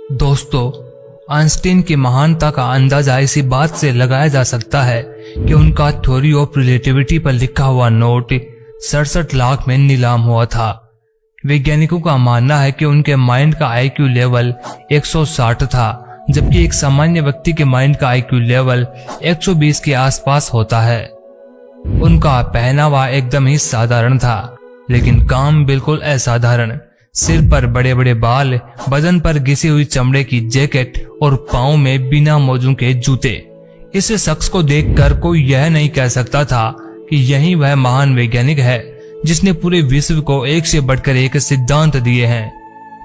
दोस्तों, आइंस्टीन की महानता का अंदाजा इसी बात से लगाया जा सकता है कि उनका थ्योरी ऑफ रिलेटिविटी पर लिखा हुआ नोट 67 लाख में नीलाम हुआ था। वैज्ञानिकों का मानना है कि उनके माइंड का आईक्यू लेवल 160 था, जबकि एक सामान्य व्यक्ति के माइंड का आईक्यू लेवल 120 के आसपास होता है। उनका पहनावा एकदम ही साधारण था, लेकिन काम बिल्कुल असाधारण। सिर पर बड़े बड़े बाल, बदन पर घिसी हुई चमड़े की जैकेट और पाँव में बिना मोजों के जूते। इस शख्स को देखकर कोई यह नहीं कह सकता था कि यही वह महान वैज्ञानिक है जिसने पूरे विश्व को एक से बढ़कर एक सिद्धांत दिए हैं,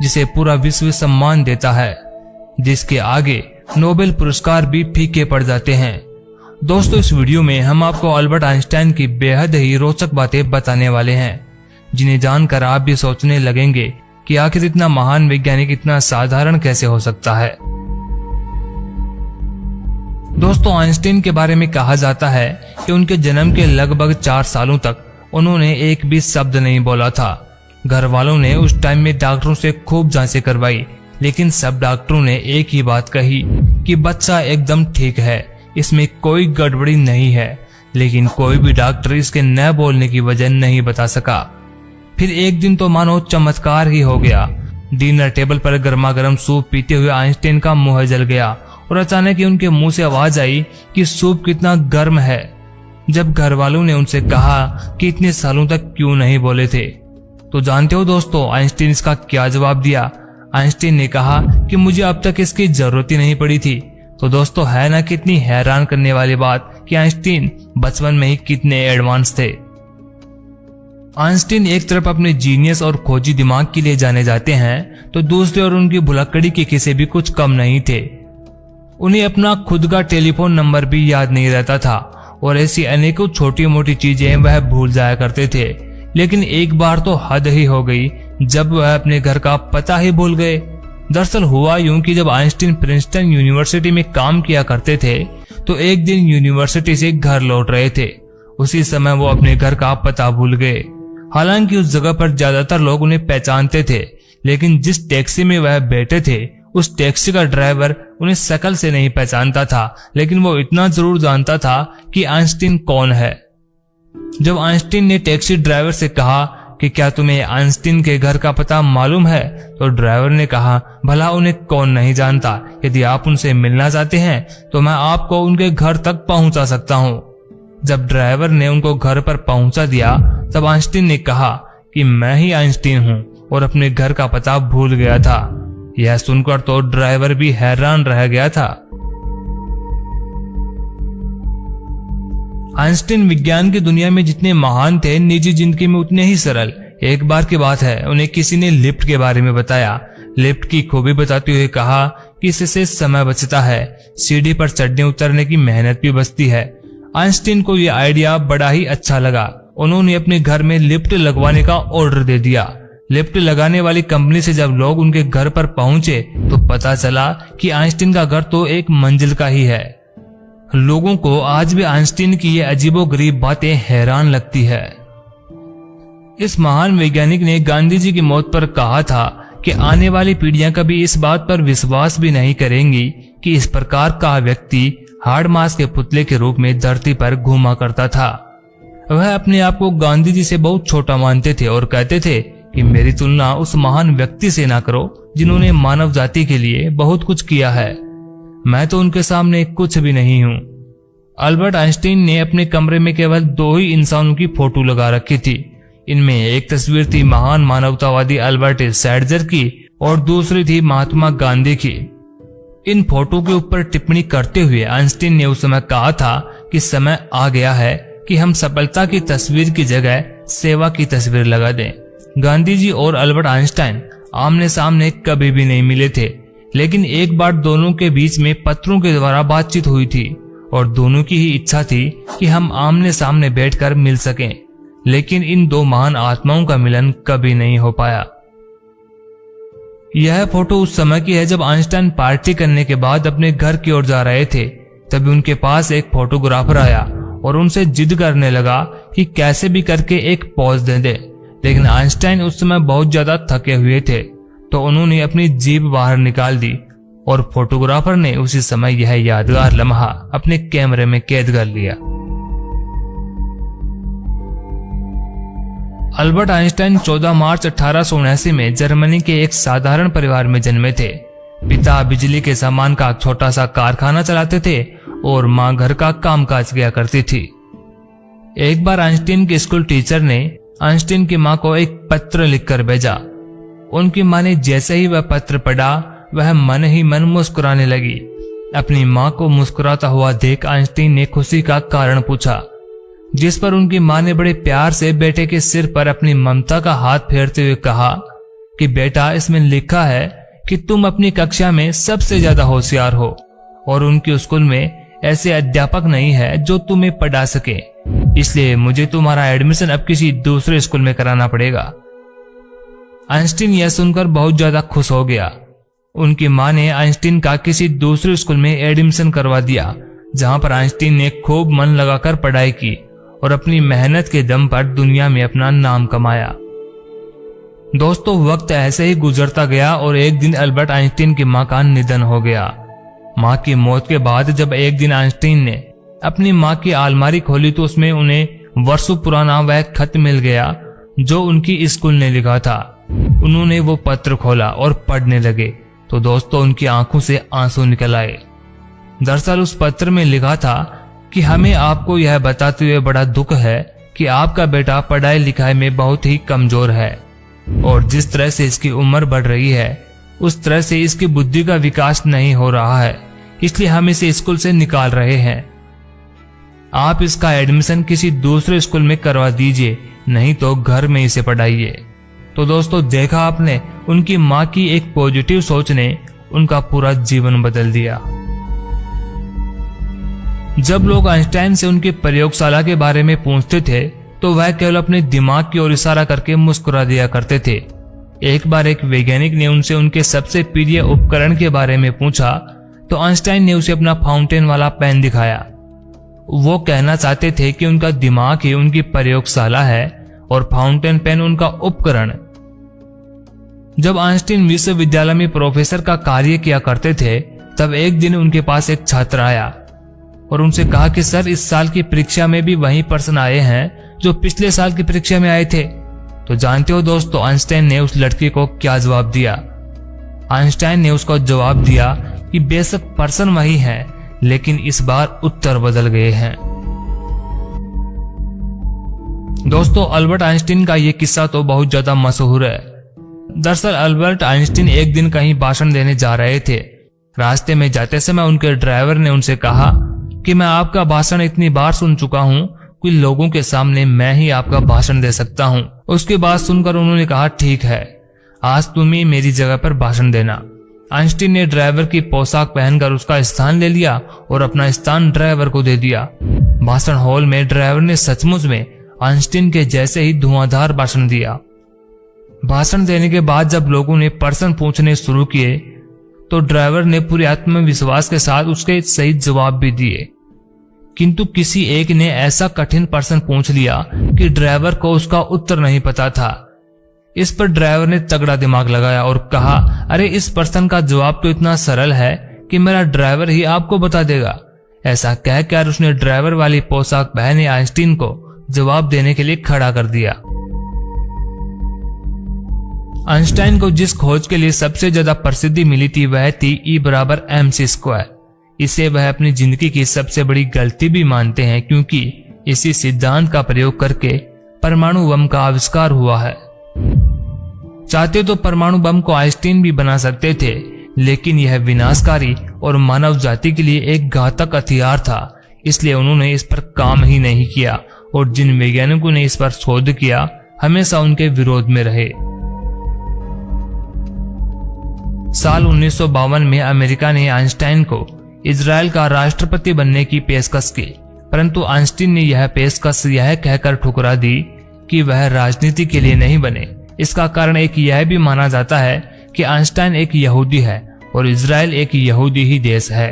जिसे पूरा विश्व सम्मान देता है, जिसके आगे नोबेल पुरस्कार भी फीके पड़ जाते हैं। दोस्तों, इस वीडियो में हम आपको अल्बर्ट आइंस्टाइन की बेहद ही रोचक बातें बताने वाले हैं, जिन्हें जानकर आप भी सोचने लगेंगे कि आखिर इतना महान वैज्ञानिक इतना साधारण कैसे हो सकता है। दोस्तों, आइंस्टीन के बारे में कहा जाता है कि उनके जन्म के लगभग 4 सालों तक उन्होंने एक भी शब्द नहीं बोला था। घर वालों ने उस टाइम में डॉक्टरों से खूब जांचें करवाई, लेकिन सब डॉक्टरों ने एक ही बात कही कि बच्चा एकदम ठीक है, इसमें कोई गड़बड़ी नहीं है। लेकिन कोई भी डॉक्टर इसके न बोलने की वजह नहीं बता सका। फिर एक दिन तो मानो चमत्कार ही हो गया। डिनर टेबल पर गर्मा गर्म सूप पीते हुए आइंस्टीन का मुंह जल गया और अचानक ही उनके मुंह से आवाज आई कि सूप कितना गर्म है। जब घर वालों ने उनसे कहा कि इतने सालों तक क्यों नहीं बोले थे, तो जानते हो दोस्तों आइंस्टीन इसका क्या जवाब दिया। आइंस्टीन ने कहा कि मुझे अब तक इसकी जरूरत ही नहीं पड़ी थी। तो दोस्तों, है ना कितनी हैरान करने वाली बात कि आइंस्टीन बचपन में ही कितने एडवांस थे। आइंस्टीन एक तरफ अपने जीनियस और खोजी दिमाग के लिए जाने जाते हैं, तो दूसरे और उनकी भुलक्कड़ी के किस्से भी कुछ कम नहीं थे। उन्हें अपना खुद का टेलीफोन नंबर भी याद नहीं रहता था और ऐसी अनेकों छोटी मोटी चीजें वह भूल जाया करते थे। लेकिन एक बार तो हद ही हो गई जब वह अपने घर का पता ही भूल गए। दरअसल हुआ यूं कि जब आइंस्टीन प्रिंसटन यूनिवर्सिटी में काम किया करते थे, तो एक दिन यूनिवर्सिटी से घर लौट रहे थे। उसी समय वो अपने घर का पता भूल गए। हालांकि उस जगह पर ज्यादातर लोग उन्हें पहचानते थे, लेकिन जिस टैक्सी में वह बैठे थे उस टैक्सी का ड्राइवर उन्हें शक्ल से नहीं पहचानता था, लेकिन वो इतना जरूर जानता था कि आइंस्टीन कौन है। जब आइंस्टीन ने टैक्सी ड्राइवर से कहा कि क्या तुम्हें आइंस्टीन के घर का पता मालूम है, तो ड्राइवर ने कहा भला उन्हें कौन नहीं जानता। यदि आप उनसे मिलना चाहते हैं तो मैं आपको उनके घर तक पहुंचा सकता हूं। जब ड्राइवर ने उनको घर पर पहुंचा दिया, तब आइंस्टीन ने कहा कि मैं ही आइंस्टीन हूं और अपने घर का पता भूल गया था। यह सुनकर तो ड्राइवर भी हैरान रह गया था। आइंस्टीन विज्ञान की दुनिया में जितने महान थे, निजी जिंदगी में उतने ही सरल। एक बार की बात है, उन्हें किसी ने लिफ्ट के बारे में बताया। लिफ्ट की खूबी बताते हुए कहा कि इससे समय बचता है, सीढ़ी पर चढ़ने उतरने की मेहनत भी बचती है। आइंस्टीन को यह आइडिया बड़ा ही अच्छा लगा। उन्होंने अपने घर में लिफ्ट लगवाने का ऑर्डर दे दिया। लिफ्ट लगाने वाली कंपनी से जब लोग उनके घर पर पहुंचे, तो पता चला कि आइंस्टीन का घर तो एक मंजिल का ही है। लोगों को आज भी आइंस्टीन की ये अजीबोगरीब बातें हैरान लगती है। इस महान वैज्ञानिक ने गांधी जी की मौत पर कहा था कि आने वाली पीढ़ियां कभी इस बात पर विश्वास भी नहीं करेंगी कि इस प्रकार का व्यक्ति हाड़ मास के पुतले के रूप में धरती पर घूमा करता था। वह अपने आप को गांधी जी से बहुत छोटा मानते थे और कहते थे कि मेरी तुलना उस महान व्यक्ति से ना करो जिन्होंने मानव जाति के लिए बहुत कुछ किया है। मैं तो उनके सामने कुछ भी नहीं हूँ। अल्बर्ट आइंस्टीन ने अपने कमरे में केवल 2 ही इंसानों की फोटो लगा रखी थी। इनमें एक तस्वीर थी महान मानवतावादी अल्बर्ट शैडजर की और दूसरी थी महात्मा गांधी की। इन फोटो के ऊपर टिप्पणी करते हुए आइंस्टीन ने उस समय कहा था कि समय आ गया है कि हम सफलता की तस्वीर की जगह सेवा की तस्वीर लगा दें। गांधी जी और अल्बर्ट आइंस्टाइन आमने सामने कभी भी नहीं मिले थे, लेकिन एक बार दोनों के बीच में पत्रों के द्वारा बातचीत हुई थी और दोनों की ही इच्छा थी कि हम आमने सामने बैठकर मिल सकें। लेकिन इन 2 महान आत्माओं का मिलन कभी नहीं हो पाया। यह फोटो उस समय की है जब आइंस्टाइन पार्टी करने के बाद अपने घर की ओर जा रहे थे। तभी उनके पास एक फोटोग्राफर आया और उनसे जिद करने लगा कि कैसे भी करके एक पोज दे दे। लेकिन आइंस्टाइन उस समय बहुत ज्यादा थके हुए थे, तो उन्होंने अपनी जीभ बाहर निकाल दी और फोटोग्राफर ने उसी समय यह यादगार लम्हा अपने कैमरे में कैद कर लिया। अल्बर्ट आइंस्टाइन 14 मार्च 1879 में जर्मनी के एक साधारण परिवार में जन्मे थे। पिता बिजली के सामान का छोटा सा कारखाना चलाते थे और मां घर का कामकाज किया करती थी। एक बार आइंस्टीन के स्कूल टीचर ने आइंस्टीन की मां को एक पत्र लिखकर भेजा। उनकी मां ने जैसे ही वह पत्र पढ़ा, वह मन ही मन मुस्कुराने लगी। अपनी मां को मुस्कुराता हुआ देख आइंस्टीन ने खुशी का कारण पूछा, जिस पर उनकी मां ने बड़े प्यार से बेटे के सिर पर अपनी ममता का हाथ फेरते हुए कहा कि बेटा, इसमें लिखा है कि तुम अपनी कक्षा में सबसे ज्यादा होशियार हो और उनके स्कूल में ऐसे अध्यापक नहीं है जो तुम्हें पढ़ा सके, इसलिए मुझे तुम्हारा एडमिशन अब किसी दूसरे स्कूल में कराना पड़ेगा। आइंस्टीन यह सुनकर बहुत ज्यादा खुश हो गया। उनकी मां ने आइंस्टीन का किसी दूसरे स्कूल में एडमिशन करवा दिया, जहां पर आइंस्टीन ने खूब मन लगाकर पढ़ाई की और अपनी मेहनत के दम पर दुनिया में अपना नाम कमाया। दोस्तों, वक्त ऐसे ही गुजरता गया और एक दिन अल्बर्ट आइंस्टीन की मां का निधन हो गया। मां की मौत के बाद जब एक दिन आइंस्टीन ने अपनी मां की अलमारी खोली तो उसमें उन्हें वर्षों पुराना वह खत मिल गया जो उनकी स्कूल ने लिखा था। उन्होंने वो पत्र खोला और पढ़ने लगे तो दोस्तों, उनकी आंखों से आंसू निकल आए। दरअसल उस पत्र में लिखा था कि हमें आपको यह बताते हुए बड़ा दुख है कि आपका बेटा पढ़ाई लिखाई में बहुत ही कमजोर है और जिस तरह से इसकी उम्र बढ़ रही है उस तरह से इसकी बुद्धि का विकास नहीं हो रहा है, इसलिए हम इसे स्कूल से निकाल रहे हैं। आप इसका एडमिशन किसी दूसरे स्कूल में करवा दीजिए, नहीं तो घर में इसे पढ़ाइए। तो दोस्तों, देखा आपने, उनकी मां की एक पॉजिटिव सोच ने उनका पूरा जीवन बदल दिया। जब लोग आइंस्टाइन से उनकी प्रयोगशाला के बारे में पूछते थे तो वह केवल अपने दिमाग की ओर इशारा करके मुस्कुरा दिया करते थे। एक बार एक वैज्ञानिक ने उनसे उनके सबसे प्रिय उपकरण के बारे में पूछा तो आइंस्टाइन ने उसे अपना फाउंटेन वाला पेन दिखाया। वो कहना चाहते थे कि उनका दिमाग ही उनकी प्रयोगशाला है और फाउंटेन पेन उनका उपकरण। जब आइंस्टीन विश्वविद्यालय में प्रोफेसर का कार्य किया करते थे तब एक दिन उनके पास एक छात्र आया और उनसे कहा कि सर, इस साल की परीक्षा में भी वही प्रश्न आए हैं जो पिछले साल की परीक्षा में आए थे। तो जानते हो दोस्तों, आइंस्टाइन ने उस लड़के को क्या जवाब दिया? आइंस्टाइन ने उसको जवाब दिया कि बेशक प्रश्न वही है, लेकिन इस बार उत्तर बदल गए हैं। दोस्तों, अल्बर्ट आइंस्टीन का ये किस्सा तो बहुत ज्यादा मशहूर है। दरअसल अल्बर्ट आइंस्टीन एक दिन कहीं भाषण देने जा रहे थे। रास्ते में जाते समय उनके ड्राइवर ने उनसे कहा कि मैं आपका भाषण इतनी बार सुन चुका हूँ कि लोगों के सामने मैं ही आपका भाषण दे सकता हूँ। उसकी बात सुनकर उन्होंने कहा, ठीक है, आज तुम ही मेरी जगह पर भाषण देना। आइंस्टीन ने ड्राइवर की पोशाक पहनकर उसका स्थान ले लिया और अपना स्थान ड्राइवर को दे दिया। भाषण हॉल में ड्राइवर ने सचमुच में आइंस्टीन के जैसे ही धुआंधार भाषण दिया। भाषण देने के बाद जब लोगों ने प्रश्न पूछने शुरू किए तो ड्राइवर ने पूरे आत्मविश्वास के साथ उसके सही जवाब भी दिए, किंतु किसी एक ने ऐसा कठिन प्रश्न पूछ लिया कि ड्राइवर को उसका उत्तर नहीं पता था। इस पर ड्राइवर ने तगड़ा दिमाग लगाया और कहा, अरे इस प्रश्न का जवाब तो इतना सरल है कि मेरा ड्राइवर ही आपको बता देगा। ऐसा कहकर उसने ड्राइवर वाली पोशाक पहने आइंस्टीन को जवाब देने के लिए खड़ा कर दिया। आइंस्टाइन को जिस खोज के लिए सबसे ज्यादा प्रसिद्धि मिली थी वह थी E = mc²। इसे वह अपनी जिंदगी की सबसे बड़ी गलती भी मानते हैं, क्योंकि इसी सिद्धांत का प्रयोग करके परमाणु बम का आविष्कार हुआ है। चाहते तो परमाणु बम को आइंस्टीन भी बना सकते थे, लेकिन यह विनाशकारी और मानव जाति के लिए एक घातक हथियार था, इसलिए उन्होंने इस पर काम ही नहीं किया और जिन वैज्ञानिकों ने इस पर शोध किया हमेशा उनके विरोध में रहे। साल 1952 में अमेरिका ने आइंस्टाइन को इजराइल का राष्ट्रपति बनने की पेशकश की, परंतु आइंस्टीन ने यह पेशकश यह कहकर ठुकरा दी कि वह राजनीति के लिए नहीं बने। इसका कारण एक यह भी माना जाता है कि आइंस्टाइन एक यहूदी है और इजराइल एक यहूदी ही देश है।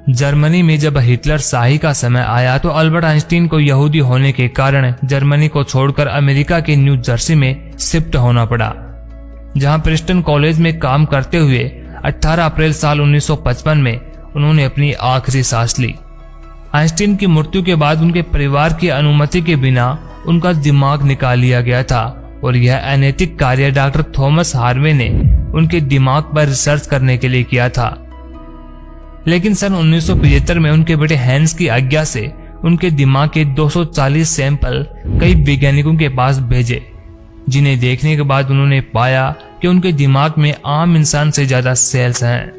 जर्मनी में जब हिटलर शाही का समय आया तो अल्बर्ट आइंस्टीन को यहूदी होने के कारण जर्मनी को छोड़कर अमेरिका के न्यू जर्सी में शिफ्ट होना पड़ा। जहां प्रिस्टन कॉलेज में काम करते हुए 18 अप्रैल साल 1955 में उन्होंने अपनी आखिरी सांस ली। आइंस्टीन की मृत्यु के बाद उनके परिवार की अनुमति के बिना उनका दिमाग निकाल लिया गया था और यह अनैतिक कार्य डॉक्टर थॉमस हार्वे ने उनके दिमाग पर रिसर्च करने के लिए किया था। लेकिन सन 1975 में उनके बेटे हैंस की आज्ञा से उनके दिमाग के 240 सैंपल कई वैज्ञानिकों के पास भेजे, जिन्हें देखने के बाद उन्होंने पाया कि उनके दिमाग में आम इंसान से ज्यादा सेल्स हैं।